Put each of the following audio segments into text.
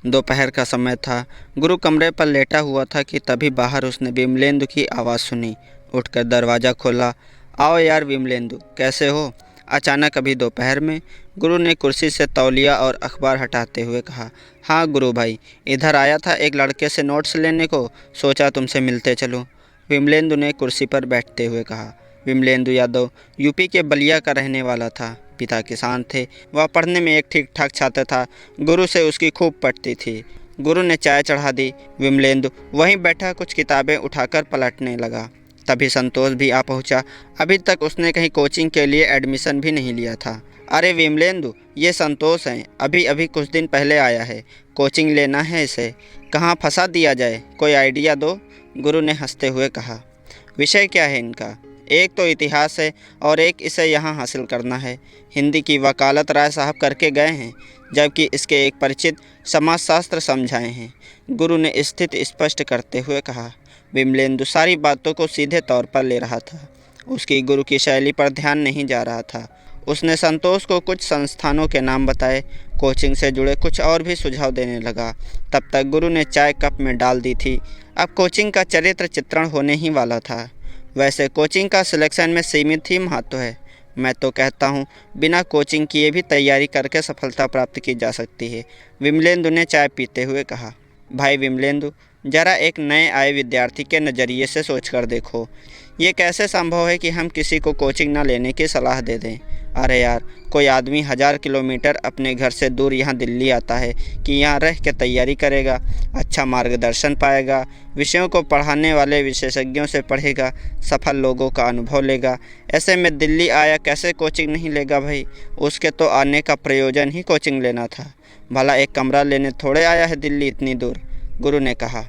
दोपहर का समय था। गुरु कमरे पर लेटा हुआ था कि तभी बाहर उसने विमलेंदु की आवाज़ सुनी। उठकर दरवाज़ा खोला। आओ यार विमलेंदु, कैसे हो? अचानक अभी दोपहर में? गुरु ने कुर्सी से तौलिया और अखबार हटाते हुए कहा। हाँ गुरु भाई, इधर आया था एक लड़के से नोट्स लेने को, सोचा तुमसे मिलते चलूँ। विमलेंदु ने कुर्सी पर बैठते हुए कहा। विमलेंदु यादव यूपी के बलिया का रहने वाला था। पिता किसान थे। वह पढ़ने में एक ठीक ठाक छात्र था। गुरु से उसकी खूब पटती थी। गुरु ने चाय चढ़ा दी। विमलेंदु वहीं बैठा कुछ किताबें उठाकर पलटने लगा। तभी संतोष भी आ पहुंचा। अभी तक उसने कहीं कोचिंग के लिए एडमिशन भी नहीं लिया था। अरे विमलेंदु, ये संतोष हैं, अभी अभी कुछ दिन पहले आया है। कोचिंग लेना है इसे, कहाँ फंसा दिया जाए, कोई आइडिया दो। गुरु ने हंसते हुए कहा। विषय क्या है इनका? एक तो इतिहास है और एक इसे यहाँ हासिल करना है। हिंदी की वकालत राय साहब करके गए हैं, जबकि इसके एक परिचित समाजशास्त्र समझाए हैं। गुरु ने स्थिति स्पष्ट करते हुए कहा। विमलेंदु सारी बातों को सीधे तौर पर ले रहा था। उसकी गुरु की शैली पर ध्यान नहीं जा रहा था। उसने संतोष को कुछ संस्थानों के नाम बताए, कोचिंग से जुड़े कुछ और भी सुझाव देने लगा। तब तक गुरु ने चाय कप में डाल दी थी। अब कोचिंग का चरित्र चित्रण होने ही वाला था। वैसे कोचिंग का सिलेक्शन में सीमित ही महत्व है। मैं तो कहता हूँ बिना कोचिंग किए भी तैयारी करके सफलता प्राप्त की जा सकती है। विमलेंदु ने चाय पीते हुए कहा। भाई विमलेंदु, जरा एक नए आए विद्यार्थी के नज़रिए से सोचकर देखो। ये कैसे संभव है कि हम किसी को कोचिंग ना लेने की सलाह दे दें? अरे यार, कोई आदमी 1000 किलोमीटर अपने घर से दूर यहाँ दिल्ली आता है कि यहाँ रह के तैयारी करेगा, अच्छा मार्गदर्शन पाएगा, विषयों को पढ़ाने वाले विशेषज्ञों से पढ़ेगा, सफल लोगों का अनुभव लेगा। ऐसे में दिल्ली आया कैसे कोचिंग नहीं लेगा भाई? उसके तो आने का प्रयोजन ही कोचिंग लेना था। भला एक कमरा लेने थोड़े आया है दिल्ली इतनी दूर। गुरु ने कहा।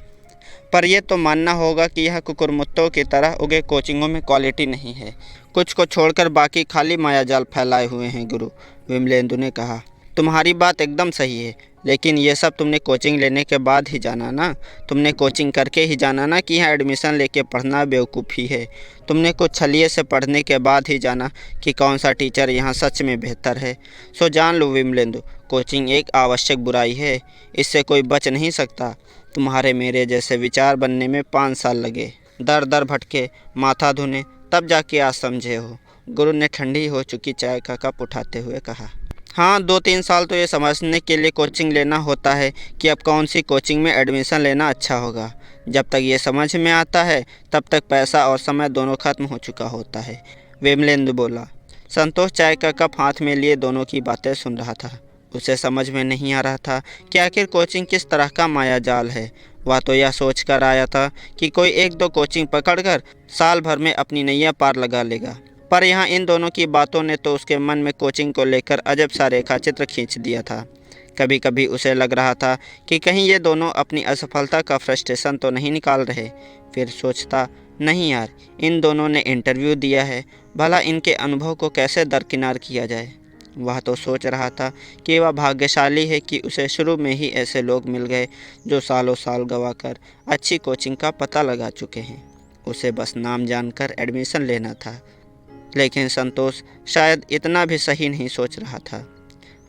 पर यह तो मानना होगा कि यह कुकुरमुत्तों की तरह उगे कोचिंगों में क्वालिटी नहीं है। कुछ को छोड़कर बाकी खाली मायाजाल फैलाए हुए हैं गुरु, विमलेंदु ने कहा। तुम्हारी बात एकदम सही है, लेकिन ये सब तुमने कोचिंग लेने के बाद ही जाना ना। तुमने कोचिंग करके ही जाना ना कि यहाँ एडमिशन लेके पढ़ना बेवकूफ़ी है। तुमने कुछ छलिए से पढ़ने के बाद ही जाना कि कौन सा टीचर यहाँ सच में बेहतर है। सो जान लो विमलेंदु, कोचिंग एक आवश्यक बुराई है, इससे कोई बच नहीं सकता। तुम्हारे मेरे जैसे विचार बनने में 5 साल लगे, दर दर भटके, माथा धुने, तब जाके आज समझे हो। गुरु ने ठंडी हो चुकी चाय का कप उठाते हुए कहा। हाँ, 2-3 साल तो ये समझने के लिए कोचिंग लेना होता है कि अब कौन सी कोचिंग में एडमिशन लेना अच्छा होगा। जब तक ये समझ में आता है तब तक पैसा और समय दोनों खत्म हो चुका होता है, विमलेंदु बोला। संतोष चाय का कप हाथ में लिए दोनों की बातें सुन रहा था। उसे समझ में नहीं आ रहा था कि आखिर कोचिंग किस तरह का मायाजाल है। वह तो यह सोच कर आया था कि कोई 1-2 कोचिंग पकड़कर साल भर में अपनी नैया पार लगा लेगा। पर यहाँ इन दोनों की बातों ने तो उसके मन में कोचिंग को लेकर अजब सा रेखाचित्र खींच दिया था। कभी कभी उसे लग रहा था कि कहीं ये दोनों अपनी असफलता का फ्रस्ट्रेशन तो नहीं निकाल रहे। फिर सोचता, नहीं यार, इन दोनों ने इंटरव्यू दिया है, भला इनके अनुभव को कैसे दरकिनार किया जाए। वह तो सोच रहा था कि वह भाग्यशाली है कि उसे शुरू में ही ऐसे लोग मिल गए जो सालों साल गवाकर अच्छी कोचिंग का पता लगा चुके हैं। उसे बस नाम जानकर एडमिशन लेना था। लेकिन संतोष शायद इतना भी सही नहीं सोच रहा था।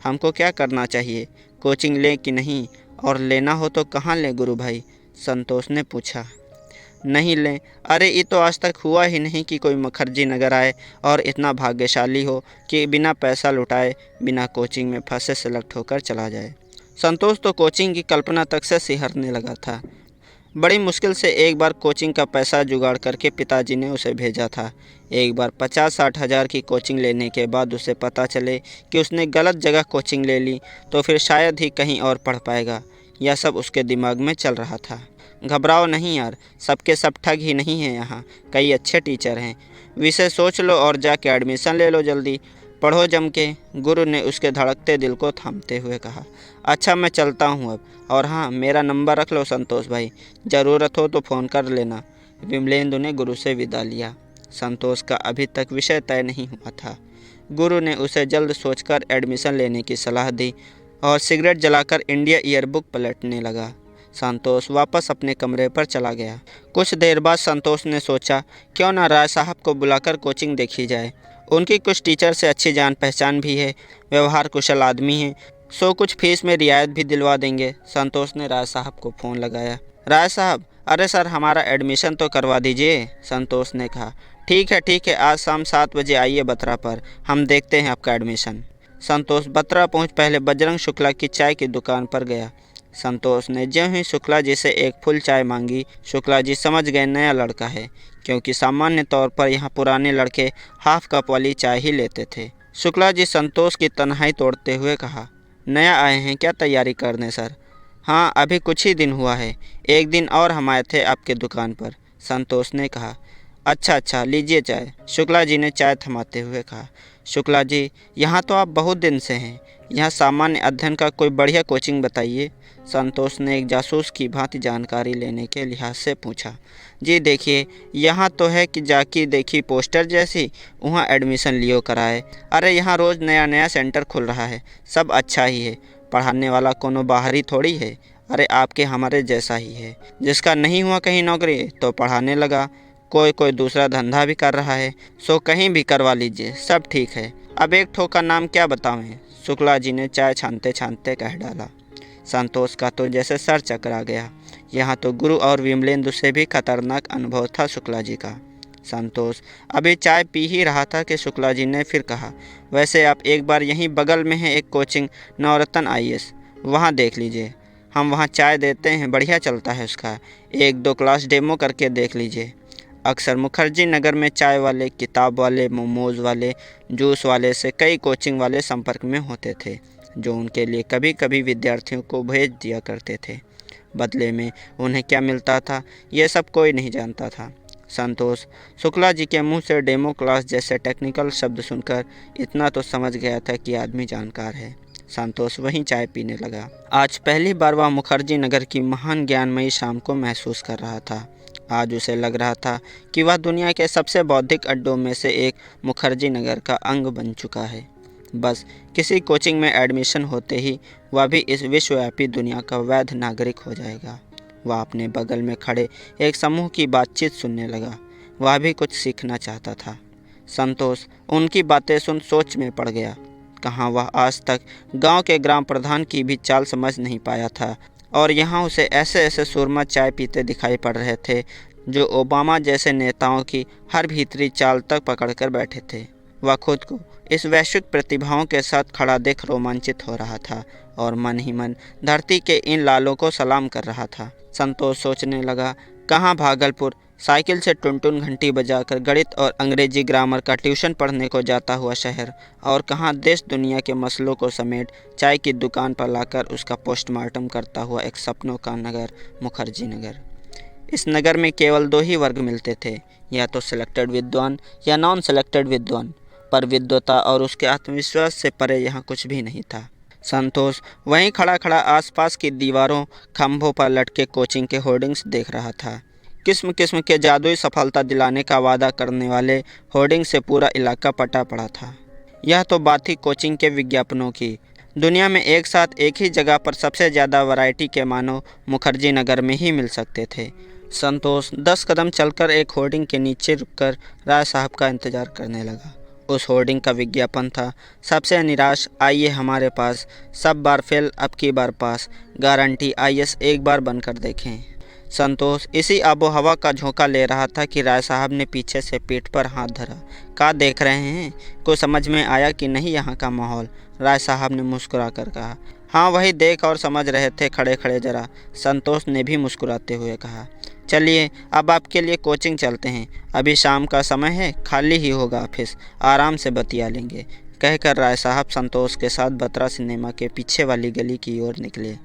हमको क्या करना चाहिए, कोचिंग लें कि नहीं, और लेना हो तो कहाँ लें गुरु भाई? संतोष ने पूछा। नहीं लें? अरे ये तो आज तक हुआ ही नहीं कि कोई मुखर्जी नगर आए और इतना भाग्यशाली हो कि बिना पैसा लुटाए, बिना कोचिंग में फंसे सेलेक्ट होकर चला जाए। संतोष तो कोचिंग की कल्पना तक से सिहरने लगा था। बड़ी मुश्किल से एक बार कोचिंग का पैसा जुगाड़ करके पिताजी ने उसे भेजा था। एक बार 50-60 हज़ार की कोचिंग लेने के बाद उसे पता चले कि उसने गलत जगह कोचिंग ले ली तो फिर शायद ही कहीं और पढ़ पाएगा। यह सब उसके दिमाग में चल रहा था। घबराओ नहीं यार, सबके सब ठग ही नहीं हैं, यहाँ कई अच्छे टीचर हैं। विषय सोच लो और जाके एडमिशन ले लो, जल्दी पढ़ो जम के, गुरु ने उसके धड़कते दिल को थामते हुए कहा। अच्छा मैं चलता हूँ अब, और हाँ मेरा नंबर रख लो संतोष भाई, ज़रूरत हो तो फ़ोन कर लेना। विमलेंदु ने गुरु से विदा लिया। संतोष का अभी तक विषय तय नहीं हुआ था। गुरु ने उसे जल्द सोचकर एडमिशन लेने की सलाह दी और सिगरेट जलाकर इंडिया ईयरबुक पलटने लगा। संतोष वापस अपने कमरे पर चला गया। कुछ देर बाद संतोष ने सोचा, क्यों ना राय साहब को बुलाकर कोचिंग देखी जाए। उनकी कुछ टीचर से अच्छी जान पहचान भी है, व्यवहार कुशल आदमी हैं। सो कुछ फीस में रियायत भी दिलवा देंगे। संतोष ने राय साहब को फ़ोन लगाया। राय साहब, अरे सर हमारा एडमिशन तो करवा दीजिए। संतोष ने कहा। ठीक है, आज शाम 7 बजे आइए बत्रा पर, हम देखते हैं आपका एडमिशन। संतोष बत्रा पहुंच पहले बजरंग शुक्ला की चाय की दुकान पर गया। संतोष ने ज्यों ही शुक्ला जी से एक फुल चाय मांगी, शुक्ला जी समझ गए नया लड़का है, क्योंकि सामान्य तौर पर यहाँ पुराने लड़के हाफ कप वाली चाय ही लेते थे। शुक्ला जी संतोष की तन्हाई तोड़ते हुए कहा, नया आए हैं क्या तैयारी करने सर? हाँ, अभी कुछ ही दिन हुआ है, एक दिन और हम आए थे आपके दुकान पर। संतोष ने कहा। अच्छा, लीजिए चाय, शुक्ला जी ने चाय थमाते हुए कहा। शुक्ला जी, यहाँ तो आप बहुत दिन से हैं, यहाँ सामान्य अध्ययन का कोई बढ़िया कोचिंग बताइए। संतोष ने एक जासूस की भांति जानकारी लेने के लिहाज से पूछा। जी देखिए, यहाँ तो है कि जाकी देखी पोस्टर जैसी, वहाँ एडमिशन लियो कराए। अरे यहाँ रोज़ नया नया सेंटर खुल रहा है, सब अच्छा ही है, पढ़ाने वाला कोनो बाहरी थोड़ी है। अरे आपके हमारे जैसा ही है, जिसका नहीं हुआ कहीं नौकरी तो पढ़ाने लगा, कोई दूसरा धंधा भी कर रहा है, सो कहीं भी करवा लीजिए, सब ठीक है। अब एक ठो का नाम क्या बतावें? शुक्ला जी ने चाय छानते छानते कह डाला। संतोष का तो जैसे सर चकरा गया। यहाँ तो गुरु और विमलेंदु से भी खतरनाक अनुभव था शुक्ला जी का। संतोष अभी चाय पी ही रहा था कि शुक्ला जी ने फिर कहा, वैसे आप एक बार यहीं बगल में है एक कोचिंग नवरत्न IAS, वहाँ देख लीजिए, हम वहाँ चाय देते हैं, बढ़िया चलता है उसका, 1-2 क्लास डेमो करके देख लीजिए। अक्सर मुखर्जी नगर में चाय वाले, किताब वाले, मोमोज़ वाले, जूस वाले से कई कोचिंग वाले संपर्क में होते थे, जो उनके लिए कभी कभी विद्यार्थियों को भेज दिया करते थे। बदले में उन्हें क्या मिलता था, ये सब कोई नहीं जानता था। संतोष शुक्ला जी के मुंह से डेमो क्लास जैसे टेक्निकल शब्द सुनकर इतना तो समझ गया था कि आदमी जानकार है। संतोष वहीं चाय पीने लगा। आज पहली बार वह मुखर्जी नगर की महान ज्ञानमयी शाम को महसूस कर रहा था। आज उसे लग रहा था कि वह दुनिया के सबसे बौद्धिक अड्डों में से एक मुखर्जी नगर का अंग बन चुका है। बस किसी कोचिंग में एडमिशन होते ही वह भी इस विश्वव्यापी दुनिया का वैध नागरिक हो जाएगा। वह अपने बगल में खड़े एक समूह की बातचीत सुनने लगा। वह भी कुछ सीखना चाहता था। संतोष उनकी बातें सुन सोच में पड़ गया। कहाँ वह आज तक गांव के ग्राम प्रधान की भी चाल समझ नहीं पाया था, और यहाँ उसे ऐसे ऐसे सुरमा चाय पीते दिखाई पड़ रहे थे जो ओबामा जैसे नेताओं की हर भीतरी चाल तक पकड़ कर बैठे थे। वह खुद को इस वैश्विक प्रतिभाओं के साथ खड़ा देख रोमांचित हो रहा था और मन ही मन धरती के इन लालों को सलाम कर रहा था। संतोष सोचने लगा, कहाँ भागलपुर साइकिल से टुनटुन घंटी बजाकर गणित और अंग्रेजी ग्रामर का ट्यूशन पढ़ने को जाता हुआ शहर, और कहाँ देश दुनिया के मसलों को समेट चाय की दुकान पर लाकर उसका पोस्टमार्टम करता हुआ एक सपनों का नगर मुखर्जी नगर। इस नगर में केवल 2 ही वर्ग मिलते थे, या तो सिलेक्टेड विद्वान या नॉन सिलेक्टेड विद्वान, पर विद्वता और उसके आत्मविश्वास से परे यहाँ कुछ भी नहीं था। संतोष वहीं खड़ा खड़ा आसपास की दीवारों खंभों पर लटके कोचिंग के होर्डिंग्स देख रहा था। किस्म किस्म के जादुई सफलता दिलाने का वादा करने वाले होर्डिंग से पूरा इलाका पटा पड़ा था। यह तो बात थी कोचिंग के विज्ञापनों की। दुनिया में एक साथ एक ही जगह पर सबसे ज़्यादा वैरायटी के मानो मुखर्जी नगर में ही मिल सकते थे। संतोष 10 कदम चलकर एक होर्डिंग के नीचे रुककर राय साहब का इंतज़ार करने लगा। उस होर्डिंग का विज्ञापन था, सबसे निराश आइए हमारे पास, सब बार फेल अब की बार पास, गारंटी IAS एक बार बनकर देखें। संतोष इसी आबो हवा का झोंका ले रहा था कि राय साहब ने पीछे से पीठ पर हाथ धरा। क्या देख रहे हैं, कुछ समझ में आया कि नहीं यहाँ का माहौल? राय साहब ने मुस्कुरा कर कहा। हाँ वही देख और समझ रहे थे खड़े खड़े जरा, संतोष ने भी मुस्कुराते हुए कहा। चलिए अब आपके लिए कोचिंग चलते हैं, अभी शाम का समय है, खाली ही होगा ऑफिस, आराम से बतिया लेंगे। कहकर राय साहब संतोष के साथ बत्रा सिनेमा के पीछे वाली गली की ओर निकले।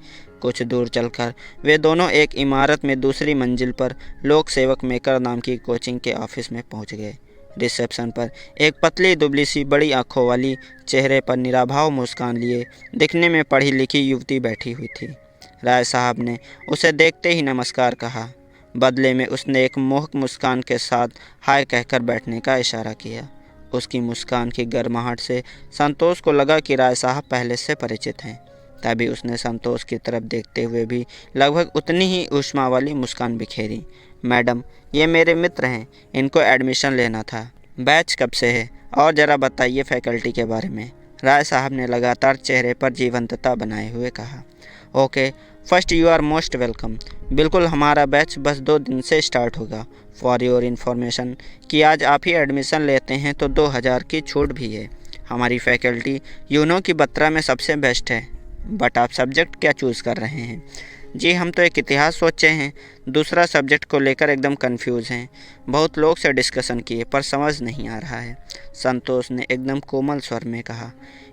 कुछ दूर चलकर वे दोनों एक इमारत में दूसरी मंजिल पर लोक सेवक मेकर नाम की कोचिंग के ऑफिस में पहुंच गए। रिसेप्शन पर एक पतली दुबली सी बड़ी आंखों वाली, चेहरे पर निराभाव मुस्कान लिए, दिखने में पढ़ी लिखी युवती बैठी हुई थी। राय साहब ने उसे देखते ही नमस्कार कहा। बदले में उसने एक मोहक मुस्कान के साथ हाय कहकर बैठने का इशारा किया। उसकी मुस्कान की गर्माहट से संतोष को लगा कि राय साहब पहले से परिचित हैं। तभी उसने संतोष की तरफ देखते हुए भी लगभग उतनी ही ऊष्मा वाली मुस्कान बिखेरी। मैडम, ये मेरे मित्र हैं, इनको एडमिशन लेना था। बैच कब से है और ज़रा बताइए फैकल्टी के बारे में। राय साहब ने लगातार चेहरे पर जीवंतता बनाए हुए कहा। Okay, first you are most welcome. बिल्कुल, हमारा बैच बस 2 दिन से स्टार्ट होगा। फॉर योर इन्फॉर्मेशन कि आज आप ही एडमिशन लेते हैं तो 2000 की छूट भी है। हमारी फैकल्टी यूनो की बत्रा में सबसे बेस्ट है। बट आप सब्जेक्ट क्या चूज़ कर रहे हैं? जी, हम तो एक इतिहास सोचे हैं। दूसरा सब्जेक्ट को लेकर एकदम कंफ्यूज हैं। बहुत लोग से डिस्कशन किए पर समझ नहीं आ रहा है। संतोष ने एकदम कोमल स्वर में कहा।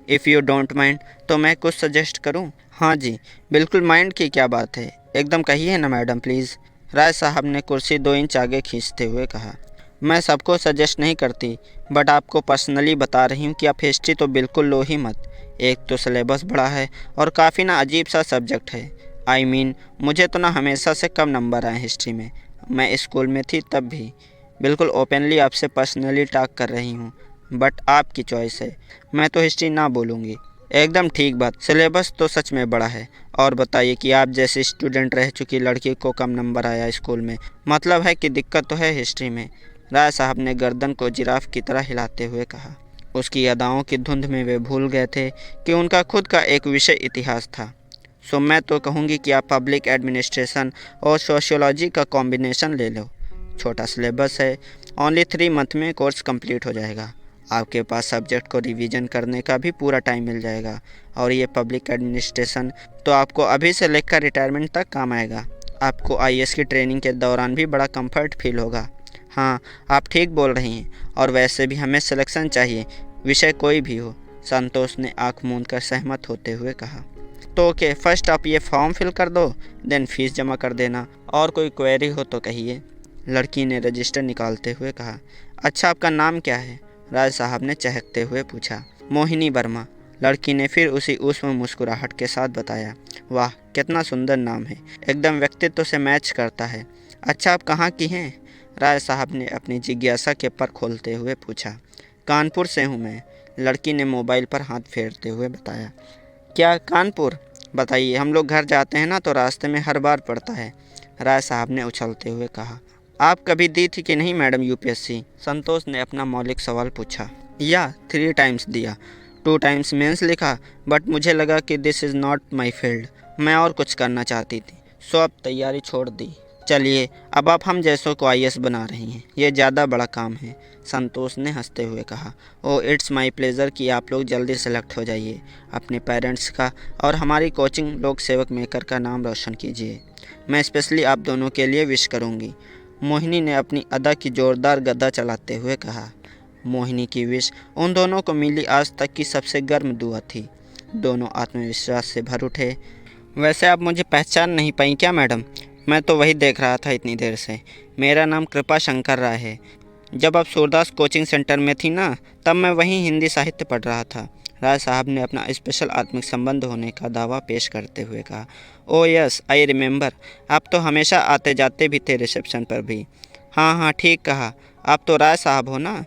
इफ़ यू डोंट माइंड तो मैं कुछ सजेस्ट करूं? हाँ जी, बिल्कुल, माइंड की क्या बात है, एकदम कहिए ना मैडम प्लीज़। राय साहब ने कुर्सी 2 इंच आगे खींचते हुए कहा। मैं सबको सजेस्ट नहीं करती, बट आपको पर्सनली बता रही हूँ कि आप हिस्ट्री तो बिल्कुल लो ही मत। एक तो सिलेबस बड़ा है और काफ़ी ना अजीब सा सब्जेक्ट है। आई मीन मुझे तो ना हमेशा से कम नंबर आए हिस्ट्री में। मैं स्कूल में थी तब भी। बिल्कुल ओपनली आपसे पर्सनली टॉक कर रही हूँ, बट आपकी चॉइस है। मैं तो हिस्ट्री ना बोलूँगी। एकदम ठीक बात, सिलेबस तो सच में बड़ा है। और बताइए कि आप जैसे स्टूडेंट रह चुकी लड़की को कम नंबर आया स्कूल में, मतलब है कि दिक्कत तो है हिस्ट्री में। राय साहब ने गर्दन को जिराफ की तरह हिलाते हुए कहा। उसकी अदाओं की धुंध में वे भूल गए थे कि उनका खुद का एक विषय इतिहास था। सो मैं तो कहूँगी कि आप पब्लिक एडमिनिस्ट्रेशन और सोशियोलॉजी का कॉम्बिनेशन ले लो। छोटा सिलेबस है, ओनली 3 मंथ में कोर्स कंप्लीट हो जाएगा। आपके पास सब्जेक्ट को रिवीजन करने का भी पूरा टाइम मिल जाएगा। और ये पब्लिक एडमिनिस्ट्रेशन तो आपको अभी से लेकर रिटायरमेंट तक काम आएगा। आपको आईएएस की ट्रेनिंग के दौरान भी बड़ा कंफर्ट फील होगा। हाँ, आप ठीक बोल रही हैं। और वैसे भी हमें सिलेक्शन चाहिए, विषय कोई भी हो। संतोष ने आँख मूंद कर सहमत होते हुए कहा। तो ओके, फर्स्ट आप ये फॉर्म फिल कर दो, देन फीस जमा कर देना। और कोई क्वेरी हो तो कहिए। लड़की ने रजिस्टर निकालते हुए कहा। अच्छा, आपका नाम क्या है? राज साहब ने चहकते हुए पूछा। मोहिनी वर्मा। लड़की ने फिर उसी ऊष्म मुस्कुराहट के साथ बताया। वाह, कितना सुंदर नाम है, एकदम व्यक्तित्व से मैच करता है। अच्छा, आप कहाँ की हैं? राय साहब ने अपनी जिज्ञासा के पर खोलते हुए पूछा। कानपुर से हूँ मैं, लड़की ने मोबाइल पर हाथ फेरते हुए बताया। क्या कानपुर? बताइए, हम लोग घर जाते हैं ना तो रास्ते में हर बार पड़ता है। राय साहब ने उछलते हुए कहा। आप कभी दी थी कि नहीं मैडम यूपीएससी? संतोष ने अपना मौलिक सवाल पूछा। या 3 टाइम्स दिया, 2 टाइम्स मेंस लिखा, बट मुझे लगा कि this is not my field. मैं और कुछ करना चाहती थी, सो अब तैयारी छोड़ दी। चलिए, अब आप हम जैसों को आईएएस बना रही हैं, ये ज़्यादा बड़ा काम है। संतोष ने हंसते हुए कहा। ओह, इट्स माय प्लेज़र कि आप लोग जल्दी सेलेक्ट हो जाइए। अपने पेरेंट्स का और हमारी कोचिंग लोक सेवक मेकर का नाम रोशन कीजिए। मैं स्पेशली आप दोनों के लिए विश करूँगी। मोहिनी ने अपनी अदा की जोरदार गदा चलाते हुए कहा। मोहिनी की विश उन दोनों को मिली आज तक की सबसे गर्म दुआ थी। दोनों आत्मविश्वास से भर उठे। वैसे आप मुझे पहचान नहीं पाई क्या मैडम? मैं तो वही देख रहा था इतनी देर से। मेरा नाम कृपा शंकर राय है। जब आप सूरदास कोचिंग सेंटर में थी ना, तब मैं वहीं हिंदी साहित्य पढ़ रहा था। राय साहब ने अपना स्पेशल आत्मिक संबंध होने का दावा पेश करते हुए कहा। Oh yes, I remember. आप तो हमेशा आते जाते भी थे रिसेप्शन पर भी। हाँ हाँ, ठीक कहा। आप तो राय साहब हो ना?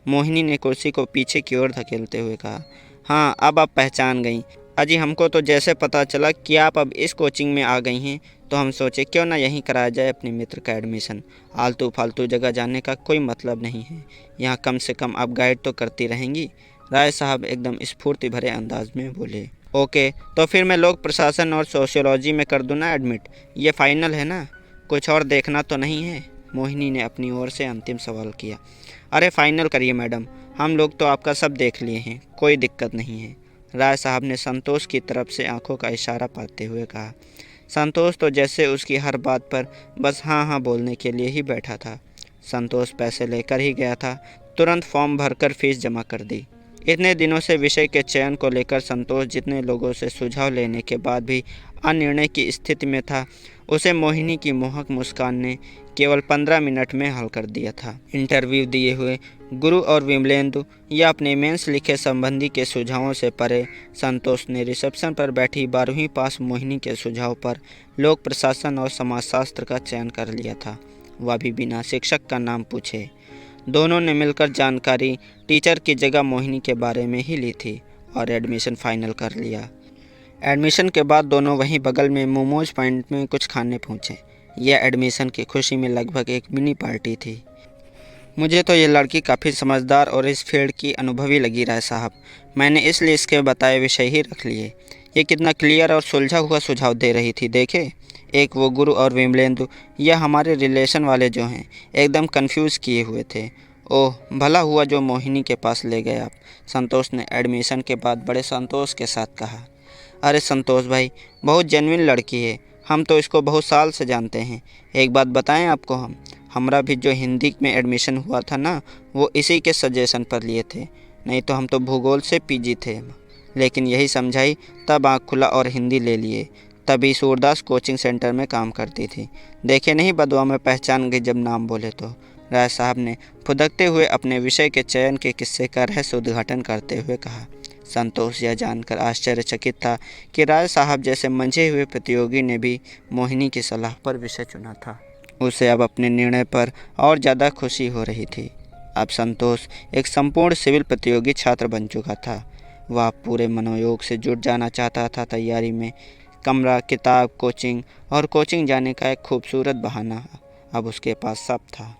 मोहिनी ने कुर्सी को पीछे की ओर धकेलते हुए कहा। हाँ, अब आप पहचान गई। अजी, हमको तो जैसे पता चला कि आप अब इस कोचिंग में आ गई हैं, तो हम सोचे क्यों ना यहीं कराया जाए अपने मित्र का एडमिशन। आलतू फालतू जगह जाने का कोई मतलब नहीं है। यहाँ कम से कम आप गाइड तो करती रहेंगी। राय साहब एकदम स्फूर्ति भरे अंदाज में बोले। ओके, तो फिर मैं लोक प्रशासन और सोशियोलॉजी में कर दूँ ना एडमिट? ये फाइनल है ना? कुछ और देखना तो नहीं है? मोहिनी ने अपनी ओर से अंतिम सवाल किया। अरे फाइनल करिए मैडम, हम लोग तो आपका सब देख लिए हैं, कोई दिक्कत नहीं है। राय साहब ने संतोष की तरफ से आंखों का इशारा पाते हुए कहा। संतोष तो जैसे उसकी हर बात पर बस हाँ हाँ बोलने के लिए ही बैठा था। संतोष पैसे लेकर ही गया था, तुरंत फॉर्म भरकर फीस जमा कर दी। इतने दिनों से विषय के चयन को लेकर संतोष जितने लोगों से सुझाव लेने के बाद भी अनिर्णय की स्थिति में था, उसे मोहिनी की मोहक मुस्कान ने केवल 15 मिनट में हल कर दिया था। इंटरव्यू दिए हुए गुरु और विमलेंदु या अपने मेंस लिखे संबंधी के सुझावों से परे संतोष ने रिसेप्शन पर बैठी 12वीं पास मोहिनी के सुझाव पर लोक प्रशासन और समाजशास्त्र का चयन कर लिया था, वह भी बिना शिक्षक का नाम पूछे। दोनों ने मिलकर जानकारी टीचर की जगह मोहिनी के बारे में ही ली थी और एडमिशन फाइनल कर लिया। एडमिशन के बाद दोनों वहीं बगल में मोमोज पॉइंट में कुछ खाने पहुँचे। यह एडमिशन की खुशी में लगभग एक मिनी पार्टी थी। मुझे तो ये लड़की काफ़ी समझदार और इस फील्ड की अनुभवी लगी राय साहब। मैंने इसलिए इसके बताए विषय ही रख लिए। ये कितना क्लियर और सुलझा हुआ सुझाव दे रही थी देखे। एक वो गुरु और विमलेंदु, यह हमारे रिलेशन वाले जो हैं, एकदम कंफ्यूज किए हुए थे। ओह भला हुआ जो मोहिनी के पास ले गए आप, संतोष ने एडमिशन के बाद बड़े संतोष के साथ कहा। अरे संतोष भाई, बहुत जेन्युइन लड़की है। हम तो इसको बहुत साल से जानते हैं। एक बात बताएं आपको, हमरा भी जो हिंदी में एडमिशन हुआ था ना, वो इसी के सजेशन पर लिए थे। नहीं तो हम तो भूगोल से पीजी थे, लेकिन यही समझाई तब आँख खुला और हिंदी ले लिए। तभी सूरदास कोचिंग सेंटर में काम करती थी। देखे नहीं बदवा में पहचान गई जब नाम बोले तो, राय साहब ने फुदकते हुए अपने विषय के चयन के किस्से का रहस्य उद्घाटन करते हुए कहा। संतोष यह जानकर आश्चर्यचकित था कि राय साहब जैसे मंझे हुए प्रतियोगी ने भी मोहिनी की सलाह पर विषय चुना था। उसे अब अपने निर्णय पर और ज़्यादा खुशी हो रही थी। अब संतोष एक संपूर्ण सिविल प्रतियोगी छात्र बन चुका था। वह पूरे मनोयोग से जुट जाना चाहता था तैयारी में। कमरा, किताब, कोचिंग और कोचिंग जाने का एक खूबसूरत बहाना अब उसके पास सब था।